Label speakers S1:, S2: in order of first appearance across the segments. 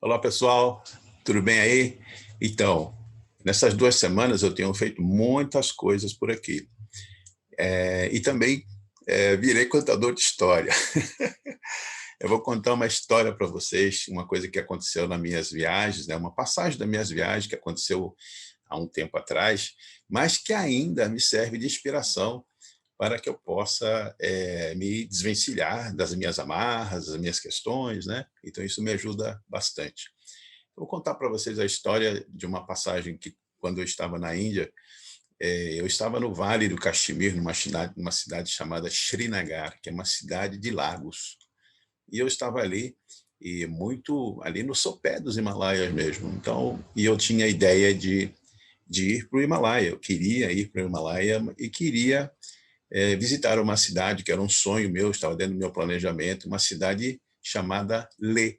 S1: Olá, pessoal, tudo bem aí? Então, nessas 2 semanas eu tenho feito muitas coisas por aqui. E também virei contador de história. Eu vou contar uma história para vocês, uma coisa que aconteceu nas minhas viagens, né? Uma passagem das minhas viagens que aconteceu há um tempo atrás, mas que ainda me serve de inspiração para que eu possa me desvencilhar das minhas amarras, das minhas questões, né? Então isso me ajuda bastante. Vou contar para vocês a história de uma passagem que, quando eu estava na Índia, eu estava no Vale do Caxemir, numa cidade chamada Srinagar, que é uma cidade de lagos. E eu estava ali, e muito ali no sopé dos Himalaias mesmo. Então, e eu tinha a ideia de ir para o Himalaia. Eu queria ir para o Himalaia e queria visitar uma cidade que era um sonho meu, estava dentro do meu planejamento, uma cidade chamada Leh,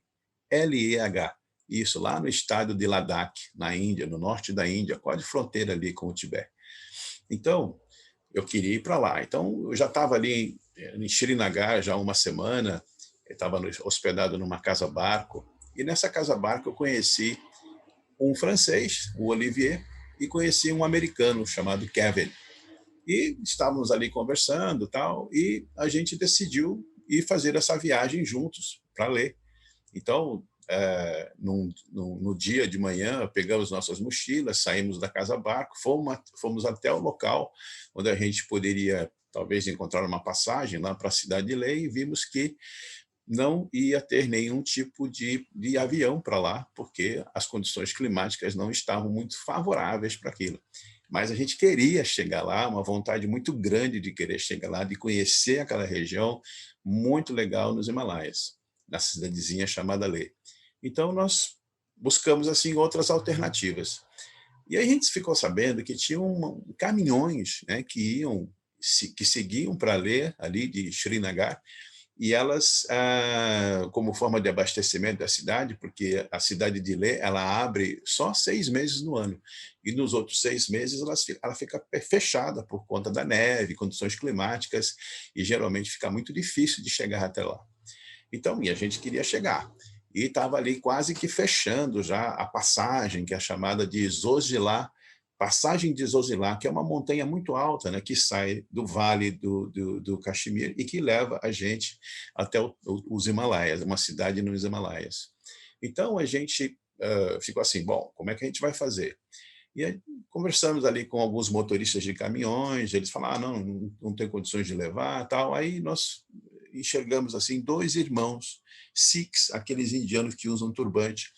S1: Leh, isso, lá no estado de Ladakh, na Índia, no norte da Índia, quase fronteira ali com o Tibete. Então, eu queria ir para lá. Então, eu já estava ali em Srinagar já há uma semana, estava hospedado numa casa-barco, e nessa casa-barco eu conheci um francês, o Olivier, e conheci um americano chamado Kevin. E estávamos ali conversando tal, e a gente decidiu ir fazer essa viagem juntos para ler. Então, no dia de manhã, pegamos nossas mochilas, saímos da casa-barco, fomos até o local onde a gente poderia, talvez, encontrar uma passagem lá para a cidade de Lei, e vimos que não ia ter nenhum tipo de avião para lá, porque as condições climáticas não estavam muito favoráveis para aquilo. Mas a gente queria chegar lá, uma vontade muito grande de querer chegar lá, de conhecer aquela região muito legal nos Himalaias, na cidadezinha chamada Leh. Então, nós buscamos assim outras alternativas. E a gente ficou sabendo que tinham caminhões, né, que seguiam para Leh, ali de Srinagar, e elas, como forma de abastecimento da cidade, porque a cidade de Leh, ela abre só 6 meses no ano, e nos outros 6 meses ela fica fechada por conta da neve, condições climáticas, e geralmente fica muito difícil de chegar até lá. Então, e a gente queria chegar. E estava ali quase que fechando já a passagem, que é chamada de Zosilá, passagem de Zosilá, que é uma montanha muito alta, né, que sai do vale do Caxemir e que leva a gente até os Himalaias, uma cidade nos Himalaias. Então, a gente ficou assim, bom, como é que a gente vai fazer? E aí, conversamos ali com alguns motoristas de caminhões, eles falaram, não tem condições de levar, tal. Aí nós enxergamos assim 2 irmãos Sikhs, aqueles indianos que usam turbante,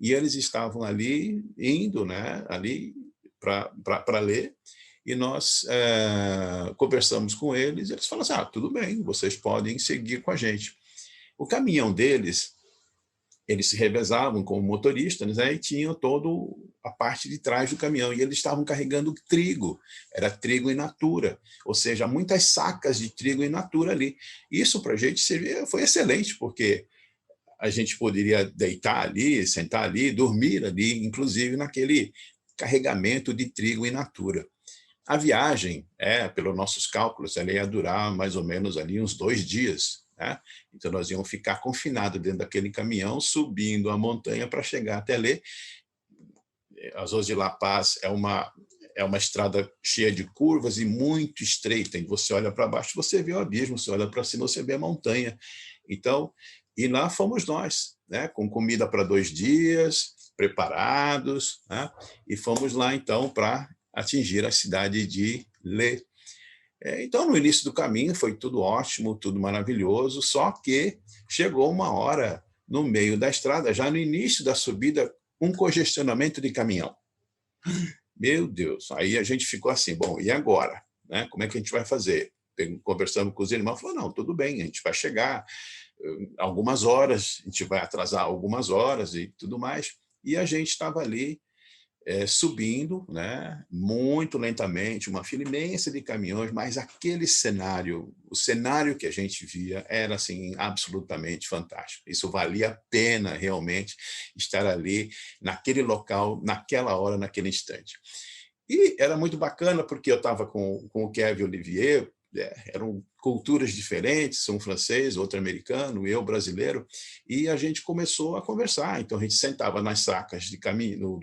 S1: e eles estavam ali indo, né, ali para ler, e nós conversamos com eles, e eles falaram assim, tudo bem, vocês podem seguir com a gente. O caminhão deles, eles se revezavam como motoristas, né, e tinham toda a parte de trás do caminhão, e eles estavam carregando trigo, era trigo in natura, ou seja, muitas sacas de trigo in natura ali. Isso para a gente foi excelente, porque a gente poderia deitar ali, sentar ali, dormir ali, inclusive naquele carregamento de trigo in natura. A viagem, pelos nossos cálculos, ela ia durar mais ou menos ali uns 2 dias, né? Então, nós íamos ficar confinados dentro daquele caminhão, subindo a montanha para chegar até ali. As Ruas de La Paz é uma estrada cheia de curvas e muito estreita. E você olha para baixo, você vê o abismo, você olha para cima, você vê a montanha. Então, e lá fomos nós, né, com comida para 2 dias, preparados, né, e fomos lá, então, para atingir a cidade de Leh. Então, no início do caminho, foi tudo ótimo, tudo maravilhoso, só que chegou uma hora, no meio da estrada, já no início da subida, um congestionamento de caminhão. Meu Deus, aí a gente ficou assim, bom, e agora? Né? Como é que a gente vai fazer? Conversando com os irmãos, falou, não, tudo bem, a gente vai chegar algumas horas, a gente vai atrasar algumas horas e tudo mais. E a gente estava ali subindo, né, muito lentamente, uma fila imensa de caminhões, mas aquele cenário, o cenário que a gente via era assim absolutamente fantástico. Isso valia a pena realmente estar ali, naquele local, naquela hora, naquele instante. E era muito bacana porque eu estava com o Kevin Olivier, era um culturas diferentes, um francês, outro americano, eu brasileiro, e a gente começou a conversar. Então a gente sentava nas sacas de caminho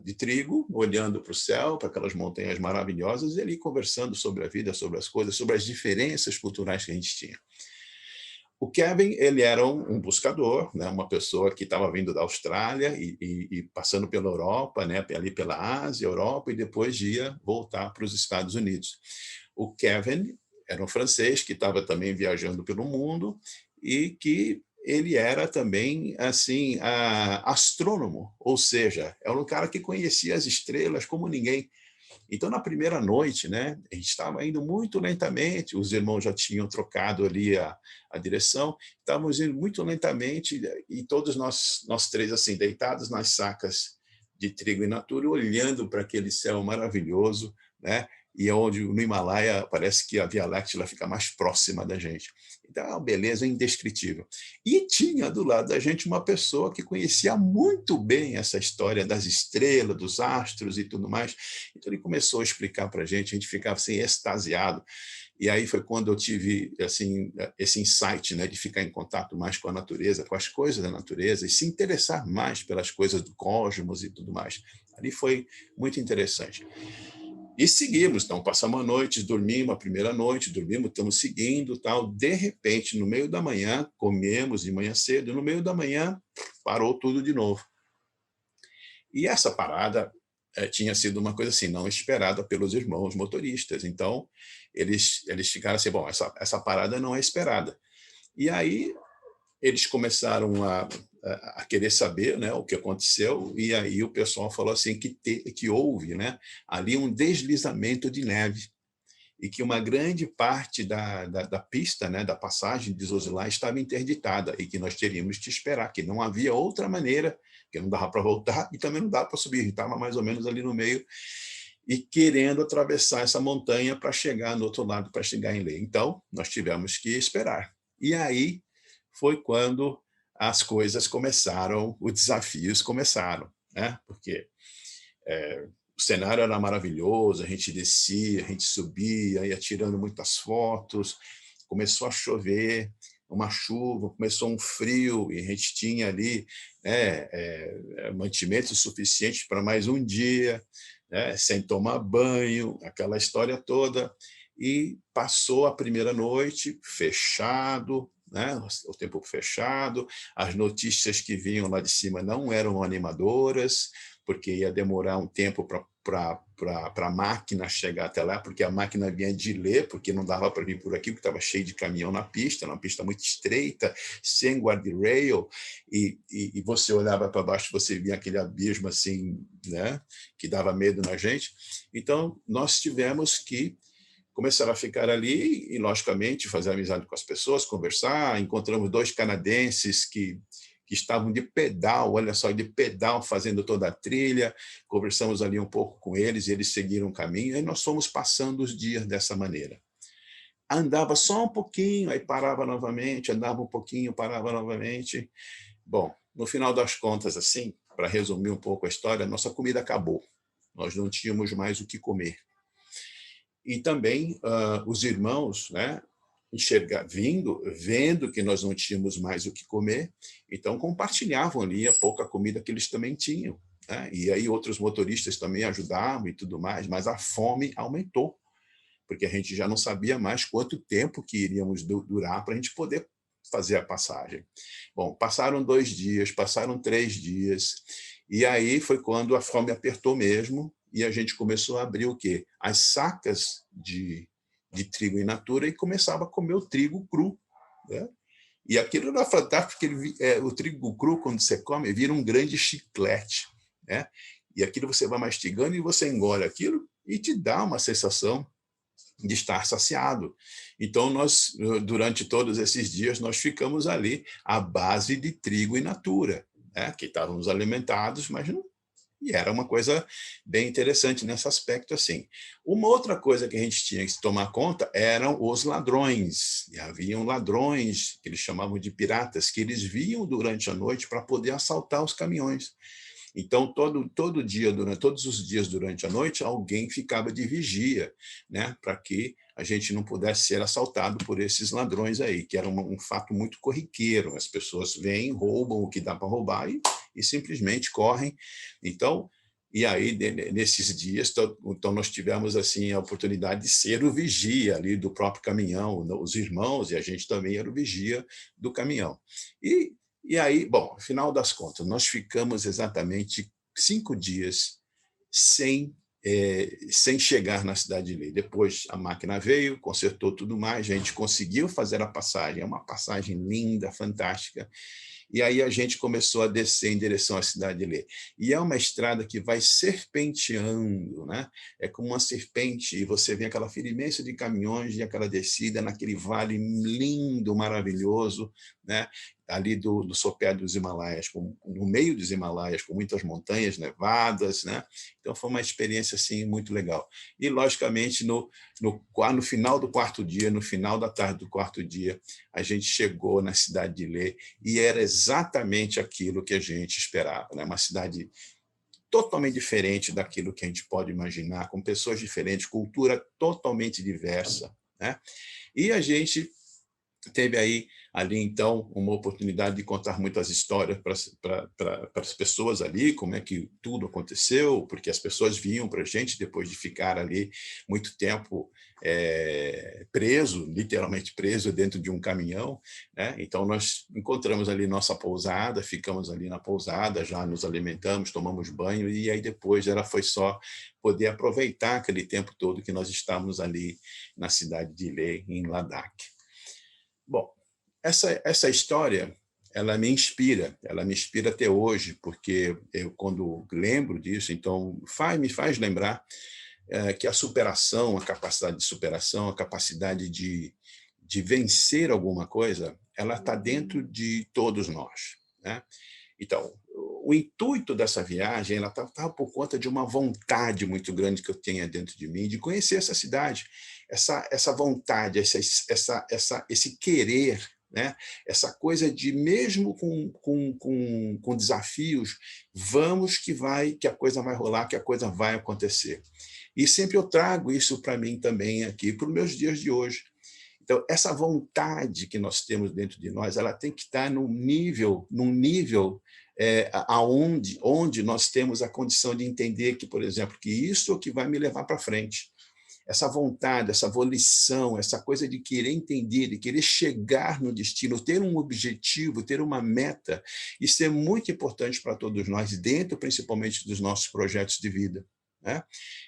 S1: de trigo, olhando para o céu, para aquelas montanhas maravilhosas, e ali conversando sobre a vida, sobre as coisas, sobre as diferenças culturais que a gente tinha. O Kevin, ele era um buscador, né, uma pessoa que estava vindo da Austrália e passando pela Europa, né, ali pela Ásia, Europa, e depois ia voltar para os Estados Unidos. O Kevin era um francês que estava também viajando pelo mundo e que ele era também assim astrônomo, ou seja, era um cara que conhecia as estrelas como ninguém. Então, na primeira noite, né, a gente estava indo muito lentamente, os irmãos já tinham trocado ali a direção, estávamos indo muito lentamente, e todos nós três, assim, deitados nas sacas de trigo in natura, olhando para aquele céu maravilhoso, né, e onde no Himalaia parece que a Via Láctea ela fica mais próxima da gente. Então, é uma beleza indescritível. E tinha do lado da gente uma pessoa que conhecia muito bem essa história das estrelas, dos astros e tudo mais. Então, ele começou a explicar para a gente ficava assim, extasiado. E aí foi quando eu tive assim, esse insight, né, de ficar em contato mais com a natureza, com as coisas da natureza, e se interessar mais pelas coisas do cosmos e tudo mais. Ali foi muito interessante. E seguimos, então, passamos a noite, dormimos a primeira noite, dormimos, estamos seguindo, tal. De repente, no meio da manhã, comemos de manhã cedo, no meio da manhã, parou tudo de novo. E essa parada tinha sido uma coisa assim, não esperada pelos irmãos motoristas. Então, eles ficaram assim, bom, essa parada não é esperada. E aí, eles começaram a querer saber, né, o que aconteceu, e aí o pessoal falou assim que houve, né, ali um deslizamento de neve, e que uma grande parte da pista, né, da passagem de Zozilá estava interditada, e que nós teríamos que esperar, que não havia outra maneira, que não dava para voltar, e também não dava para subir, estava mais ou menos ali no meio, e querendo atravessar essa montanha para chegar no outro lado, para chegar em Lê. Então, nós tivemos que esperar. E aí foi quando as coisas começaram, os desafios começaram, né? Porque o cenário era maravilhoso, a gente descia, a gente subia, ia tirando muitas fotos, começou a chover, uma chuva, começou um frio, e a gente tinha ali, né, mantimento suficiente para mais um dia, né, sem tomar banho, aquela história toda. E passou a primeira noite fechado, né, o tempo fechado, as notícias que vinham lá de cima não eram animadoras, porque ia demorar um tempo para a máquina chegar até lá, porque a máquina vinha de Lê, porque não dava para vir por aqui, porque estava cheio de caminhão na pista, uma pista muito estreita, sem guardrail, e você olhava para baixo, você via aquele abismo assim, né, que dava medo na gente. Então, nós tivemos que começar a ficar ali e, logicamente, fazer amizade com as pessoas, conversar. Encontramos dois canadenses que estavam de pedal, olha só, de pedal, fazendo toda a trilha. Conversamos ali um pouco com eles, e eles seguiram o caminho, e nós fomos passando os dias dessa maneira. Andava só um pouquinho, aí parava novamente, andava um pouquinho, parava novamente. Bom, no final das contas, assim, para resumir um pouco a história, nossa comida acabou. Nós não tínhamos mais o que comer. E também os irmãos, né, vendo que nós não tínhamos mais o que comer, então compartilhavam ali a pouca comida que eles também tinham, né? E aí outros motoristas também ajudavam e tudo mais, mas a fome aumentou, porque a gente já não sabia mais quanto tempo que iríamos durar para a gente poder fazer a passagem. Bom, passaram 2 dias, passaram 3 dias, e aí foi quando a fome apertou mesmo, e a gente começou a abrir o quê? As sacas de trigo in natura, e começava a comer o trigo cru, né? E aquilo era fantástico, porque o trigo cru, quando você come, vira um grande chiclete, né? E aquilo você vai mastigando e você engole aquilo e te dá uma sensação de estar saciado. Então, nós, durante todos esses dias, nós ficamos ali à base de trigo in natura, né? Que estávamos alimentados, mas não. E era uma coisa bem interessante nesse aspecto, assim. Uma outra coisa que a gente tinha que tomar conta eram os ladrões. E haviam ladrões, que eles chamavam de piratas, que eles vinham durante a noite para poder assaltar os caminhões. Então, todos os dias durante a noite, alguém ficava de vigia, né, para que a gente não pudesse ser assaltado por esses ladrões aí, que era um fato muito corriqueiro. As pessoas vêm, roubam o que dá para roubar e simplesmente correm. Então, e aí, nesses dias, então nós tivemos assim a oportunidade de ser o vigia ali do próprio caminhão, os irmãos, e a gente também era o vigia do caminhão. E aí, bom, afinal das contas, nós ficamos exatamente 5 dias sem chegar na Cidade de Lei. Depois a máquina veio, consertou tudo mais, a gente conseguiu fazer a passagem, é uma passagem linda, fantástica, e aí a gente começou a descer em direção à Cidade de Lê. E é uma estrada que vai serpenteando, né? É como uma serpente, e você vê aquela firmeza de caminhões e aquela descida naquele vale lindo, maravilhoso, né? Ali do sopé dos Himalaias, no meio dos Himalaias, com muitas montanhas nevadas, né? Então foi uma experiência assim muito legal. E logicamente no final do 4º dia, no final da tarde do 4º dia, a gente chegou na Cidade de Lê e era exatamente aquilo que a gente esperava, né? Uma cidade totalmente diferente daquilo que a gente pode imaginar, com pessoas diferentes, cultura totalmente diversa, né? E a gente teve aí ali então uma oportunidade de contar muitas histórias para as pessoas ali, como é que tudo aconteceu, porque as pessoas vinham para a gente depois de ficar ali muito tempo preso, literalmente preso dentro de um caminhão, né? Então nós encontramos ali nossa pousada, ficamos ali na pousada, já nos alimentamos, tomamos banho e aí depois foi só poder aproveitar aquele tempo todo que nós estávamos ali na cidade de Leh, em Ladakh. Bom, essa história, ela me inspira até hoje, porque eu, quando lembro disso, então me faz lembrar que a superação, a capacidade de superação, a capacidade de vencer alguma coisa, ela está dentro de todos nós, né? Então, o intuito dessa viagem ela tá por conta de uma vontade muito grande que eu tenho dentro de mim de conhecer essa cidade, essa vontade, esse querer, né? Essa coisa de mesmo com desafios, vamos que a coisa vai rolar, que a coisa vai acontecer. E sempre eu trago isso para mim também aqui, para os meus dias de hoje. Então, essa vontade que nós temos dentro de nós, ela tem que estar num nível onde nós temos a condição de entender que, por exemplo, que isso é o que vai me levar para frente. Essa vontade, essa volição, essa coisa de querer entender, de querer chegar no destino, ter um objetivo, ter uma meta, isso é muito importante para todos nós, dentro principalmente dos nossos projetos de vida, né?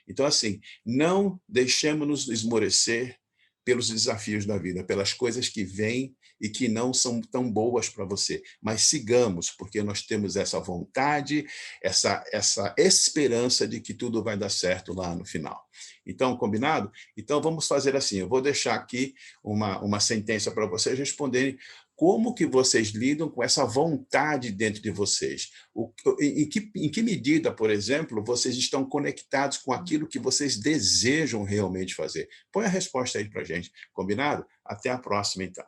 S1: Então, assim, não deixemos-nos esmorecer pelos desafios da vida, pelas coisas que vêm e que não são tão boas para você, mas sigamos, porque nós temos essa vontade, essa esperança de que tudo vai dar certo lá no final. Então, combinado? Então, vamos fazer assim, eu vou deixar aqui uma sentença para vocês responderem como que vocês lidam com essa vontade dentro de vocês. Em que medida, por exemplo, vocês estão conectados com aquilo que vocês desejam realmente fazer? Põe a resposta aí para a gente, combinado? Até a próxima, então.